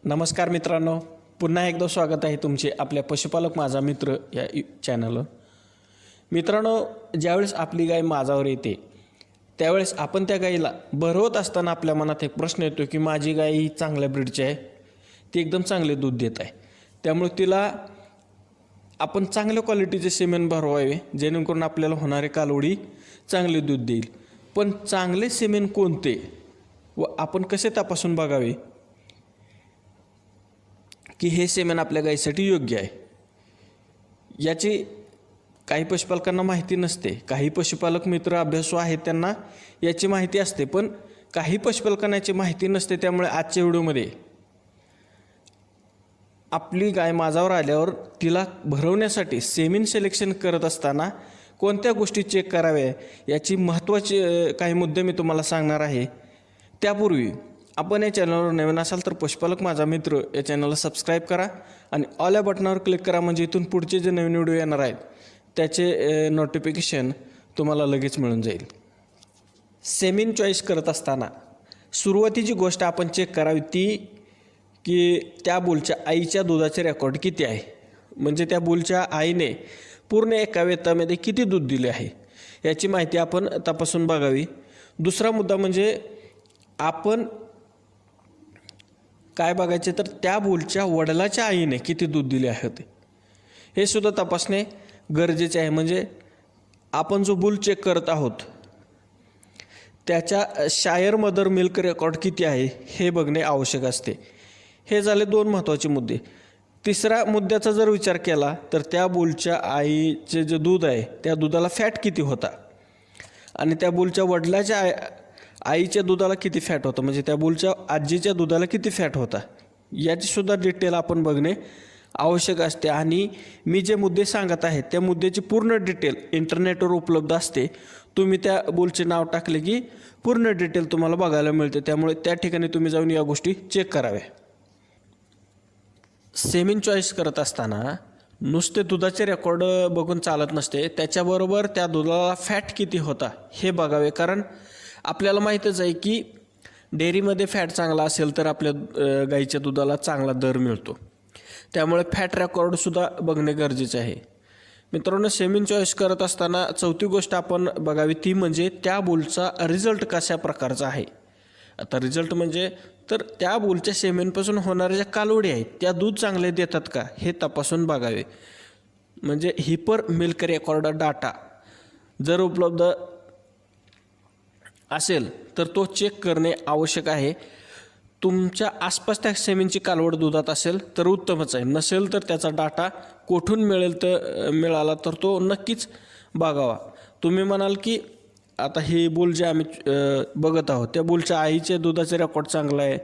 नमस्कार मित्रांनो, पुन्हा एकदा स्वागत आहे तुमचे आपल्या पशुपालक माझा मित्र या चॅनलवर. मित्रांनो, ज्यावेळेस आपली गाय माझावर येते त्यावेळेस आपण त्या गाईला भरवत असताना आपल्या मनात एक प्रश्न येतो की माझी गाय ही चांगल्या ब्रीडची आहे, ती एकदम चांगले दूध देत आहे, त्यामुळे तिला आपण चांगल्या क्वालिटीचे सेमेन भरवावे जेणेकरून आपल्याला होणारे कालवडी चांगले दूध देईल. पण चांगले सेमेन कोणते व आपण कसे तपासून बघावे की हे सेमेन आपल्या गायीसाठी योग्य आहे, याची काही पशुपालकांना माहिती नसते. काही पशुपालक मित्र अभ्यासू आहेत त्यांना याची माहिती असते, पण काही पशुपालकांना याची माहिती नसते. त्यामुळे आजच्या व्हिडिओमध्ये आपली गाय माझावर आल्यावर तिला भरवण्यासाठी सेमेन सिलेक्शन करत असताना कोणत्या गोष्टी चेक कराव्या याची महत्त्वाची काही मुद्दे मी तुम्हाला सांगणार आहे. त्यापूर्वी आपण या चॅनलवर नवीन असाल तर पशुपालक माझा मित्र या चॅनलला सबस्क्राईब करा आणि ऑल या बटनावर क्लिक करा, म्हणजे इथून पुढचे जे नवीन व्हिडिओ येणार आहेत त्याचे नोटिफिकेशन तुम्हाला लगेच मिळून जाईल. सेमेन चॉईस करत असताना सुरुवातीची गोष्ट आपण चेक करावी ती की त्या बुलच्या आईच्या दुधाचे रेकॉर्ड किती आहे, म्हणजे त्या बुलच्या आईने पूर्ण एका वेतामध्ये किती दूध दिले आहे याची माहिती आपण तपासून बघावी. दुसरा मुद्दा म्हणजे आपण काय बघायचे तर त्या बुलच्या वडिलाच्या आईने किती दूध दिले आहे हे सुद्धा तपासणे गरजेचे आहे. म्हणजे आपण जो बुल चेक करत आहोत त्याच्या शायर मदर मिल्क रेकॉर्ड किती आहे हे बघणे आवश्यक असते. हे झाले दोन महत्त्वाचे मुद्दे. तिसरा मुद्द्याचा जर विचार केला तर त्या बुलच्या आईचे जे दूध आहे त्या दुधाला फॅट किती होता आणि त्या बुलच्या वडिलाच्या आईच्या दुधाला किती फॅट होतं, म्हणजे त्या बुलच्या आजीच्या दुधाला किती फॅट होता याची सुद्धा डिटेल आपण बघणे आवश्यक असते. आणि मी जे मुद्दे सांगत आहे त्या मुद्द्याची पूर्ण डिटेल इंटरनेटवर उपलब्ध असते. तुम्ही त्या बुलचे नाव टाकले की पूर्ण डिटेल तुम्हाला बघायला मिळते, त्यामुळे त्या ठिकाणी तुम्ही जाऊन या गोष्टी चेक कराव्या. सेमेन चॉईस करत असताना नुसते दुधाचे रेकॉर्ड बघून चालत नसते, त्याच्याबरोबर त्या दुधाला फॅट किती होता हे बघावे. कारण आपल्याला माहीतच आहे की डेअरीमध्ये फॅट चांगला असेल तर आपल्या गाईच्या दुधाला चांगला दर मिळतो, त्यामुळे फॅट रेकॉर्डसुद्धा बघणे गरजेचे आहे. मित्रांनो, सेमेन चॉईस करत असताना चौथी गोष्ट आपण बघावी ती म्हणजे त्या बुलचा रिझल्ट कशा प्रकारचा आहे. आता रिझल्ट म्हणजे तर त्या बुलच्या सेमेनपासून होणाऱ्या ज्या कालवडी आहेत त्या दूध चांगले देतात का हे तपासून बघावे. म्हणजे हिपर मिल्क रेकॉर्ड डाटा जर उपलब्ध असेल तर तो चेक करणे आवश्यक आहे. तुमच्या आसपास त्या सेमेनची कालवड दुधात असेल तर उत्तमच आहे, नसेल तर त्याचा डाटा कोठून मिळाला तर तो नक्कीच बघावा. तुम्ही म्हणाल की आता हे बुल जे आम्ही बघत आहोत त्या बुलच्या आईच्या दुधाचे रेकॉर्ड चांगला आहे,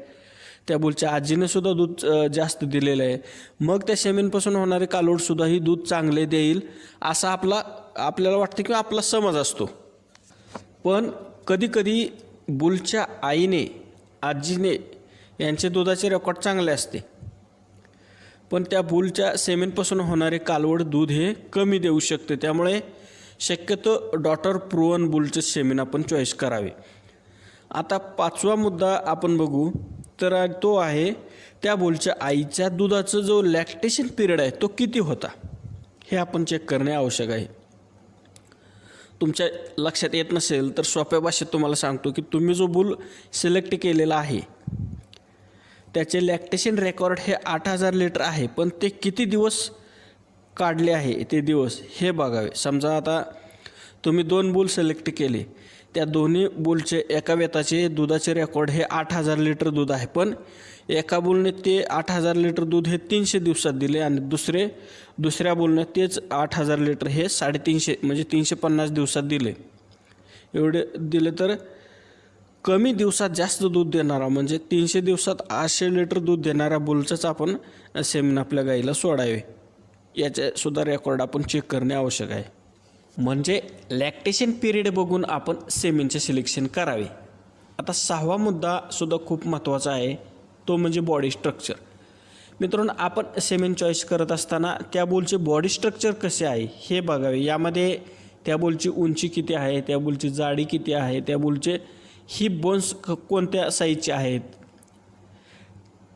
त्या बुलच्या आजीने सुद्धा दूध जास्त दिलेलं आहे, मग त्या सेमेनपासून होणारे कालवडसुद्धा ही दूध चांगले देईल असा आपल्याला वाटतं किंवा आपला समज असतो. पण कधीकधी बुलच्या आईने आजीने यांचे दुधाचे रेकॉर्ड चांगले असते, पण त्या बुलच्या सेमेनपासून होणारे कालवड दूध हे कमी देऊ शकते. त्यामुळे शक्यतो डॉटर प्रूव्हन बुलचे सेमेन आपण चॉईस करावे. आता पाचवा मुद्दा आपण बघू तर तो आहे त्या बुलच्या आईच्या दुधाचं जो लॅक्टेशन पिरियड आहे तो किती होता हे आपण चेक करणे आवश्यक आहे. तुमच्या लक्षात येत नसेल तर सोप्या भाषेत तुम्हाला सांगतो की तुम्ही जो बुल सिलेक्ट केलेला आहे त्याचे लॅक्टेशन रेकॉर्ड हे 8000 लिटर आहे, पण ते किती दिवस काढले आहे ते दिवस हे बघावे. समजा आता तुम्ही 2 बुल सिलेक्ट केले, त्या दोन्ही बुलचे एका वेताचे दुधाचे रेकॉर्ड हे 8000 लिटर दूध आहे, पण एका बुलने ते 8000 लिटर दूध हे 300 दिवसात दिले आणि दुसऱ्या बुलने तेच 8000 लिटर हे 350 म्हणजे 350 दिवसात दिले. एवढे दिले तर कमी दिवसात जास्त दूध देणारा म्हणजे 300 दिवसात 800 लिटर दूध देणाऱ्या बुलचंच आपण सेमेन आपल्या गाईला सोडावे. याचेसुद्धा रेकॉर्ड आपण चेक करणे आवश्यक आहे. म्हणजे लॅक्टेशन पिरियड बघून आपण सेमेनचे सिलेक्शन करावे. आता सहावा मुद्दासुद्धा खूप महत्त्वाचा आहे, तो म्हणजे बॉडी स्ट्रक्चर. मित्रांनो, आपण सेमेन चॉईस करत असताना त्या बुलचे बॉडी स्ट्रक्चर कसे आहे हे बघावे. यामध्ये त्या बुलची उंची किती आहे, त्या बुलची जाडी किती आहे, त्या बुलचे हिप बोन्स कोणत्या साईजचे आहेत,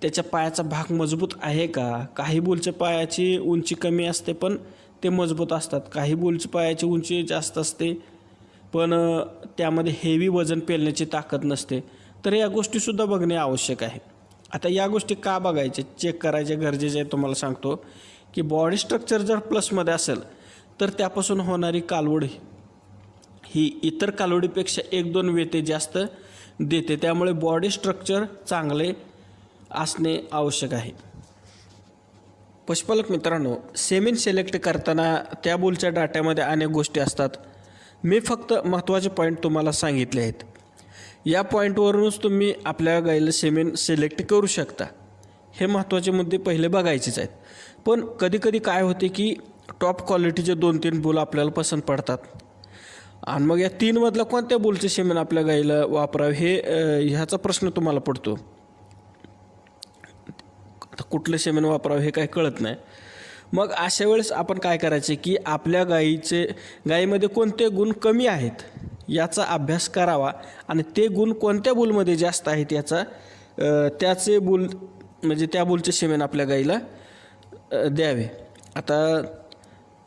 त्याच्या पायाचा भाग मजबूत आहे का. काही बुलच्या पायाची उंची कमी असते पण ते मजबूत असतात. काही बुलच्या पायाची उंची जास्त असते पण त्यामध्ये हेवी वजन पेलण्याची ताकद नसते. तर या गोष्टीसुद्धा बघणे आवश्यक आहे. आता या गोष्टी का बघायच्या, चेक करायचे गरजेचे आहे तुम्हाला सांगतो की बॉडी स्ट्रक्चर जर प्लसमध्ये असेल तर त्यापासून होणारी कालवड ही इतर कालवडीपेक्षा 1-2 वेते जास्त देते. त्यामुळे बॉडी स्ट्रक्चर चांगले असणे आवश्यक आहे. पशुपालक मित्रांनो, सेमेन सिलेक्ट करताना त्या बुलच्या डाट्यामध्ये अनेक गोष्टी असतात. मी फक्त महत्त्वाचे पॉईंट तुम्हाला सांगितले आहेत. या पॉईंटवरूनच तुम्ही आपल्या गाईला सेमेन सिलेक्ट करू शकता. हे महत्त्वाचे मुद्दे पहिले बघायचेच आहेत. पण कधीकधी काय होते की टॉप क्वालिटीचे 2-3 बुल आपल्याला पसंत पडतात आणि मग या 3मधलं कोणत्या बुलचे सेमेन आपल्या गाईला वापरावे ह्याचा प्रश्न तुम्हाला पडतो. कुठलं सेमेन वापरावं हे काही कळत नाही. मग अशा वेळेस आपण काय करायचे की आपल्या गाईमध्ये कोणते गुण कमी आहेत याचा अभ्यास करावा आणि ते गुण कोणत्या बुलमध्ये जास्त आहेत त्याचे बुल म्हणजे त्या बुलचे सेमेन आपल्या गाईला द्यावे. आता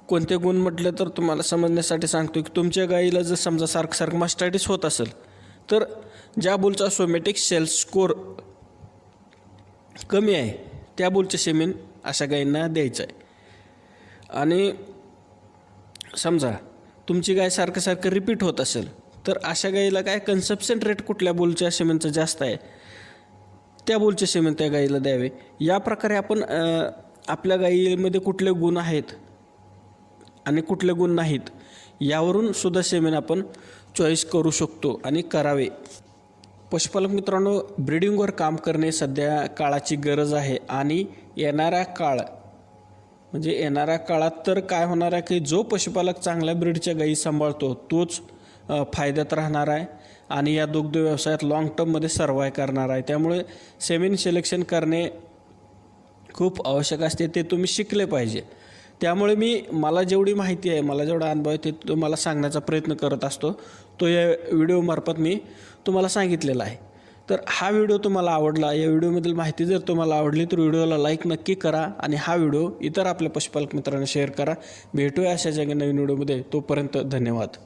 कोणते गुण म्हटलं तर तुम्हाला समजण्यासाठी सांगतो की तुमच्या गाईला जर समजा सारखं मास्टायटिस होत असेल तर ज्या बुलचा सोमॅटिक सेल स्कोर कमी आहे त्या बुलचे सेमेन अशा गायींना द्यायचं आहे. आणि समजा तुमची गाय सारखं रिपीट होत असेल तर अशा गाईला काय कन्सप्शन रेट कुठल्या बुलच्या सेमेनचा जास्त आहे त्या बुलचे सेमेन त्या गाईला द्यावे. या प्रकारे आपण आपल्या गाईमध्ये कुठले गुण आहेत आणि कुठले गुण नाहीत यावरून सुद्धा सेमेन आपण चॉईस करू शकतो आणि करावे. पशुपालक मित्रांनो, ब्रीडिंगवर काम करणे सध्या काळाची गरज आहे आणि येणाऱ्या काळात तर काय होणार आहे की जो पशुपालक चांगल्या ब्रीडच्या गायी सांभाळतो तोच फायद्यात राहणार आहे आणि या दुग्ध व्यवसायात लॉंग टर्ममध्ये सर्वाईव्ह करणार आहे. त्यामुळे सेमेन सिलेक्शन करणे खूप आवश्यक असते, ते तुम्ही शिकले पाहिजे. त्यामुळे मला जेवढी माहिती आहे, मला जेवढा अनुभव आहे ते तुम्हाला सांगण्याचा प्रयत्न करत असतो. तो या व्हिडिओमार्फत मी तुम्हाला सांगितलेला आहे. तर हा व्हिडिओ तुम्हाला आवडला, या व्हिडिओमधील माहिती जर तुम्हाला आवडली तर व्हिडिओला लाईक नक्की करा आणि हा व्हिडिओ इतर आपल्या पशुपालक मित्रांना शेअर करा. भेटूया अशाच एका नवीन व्हिडिओमध्ये. तोपर्यंत धन्यवाद.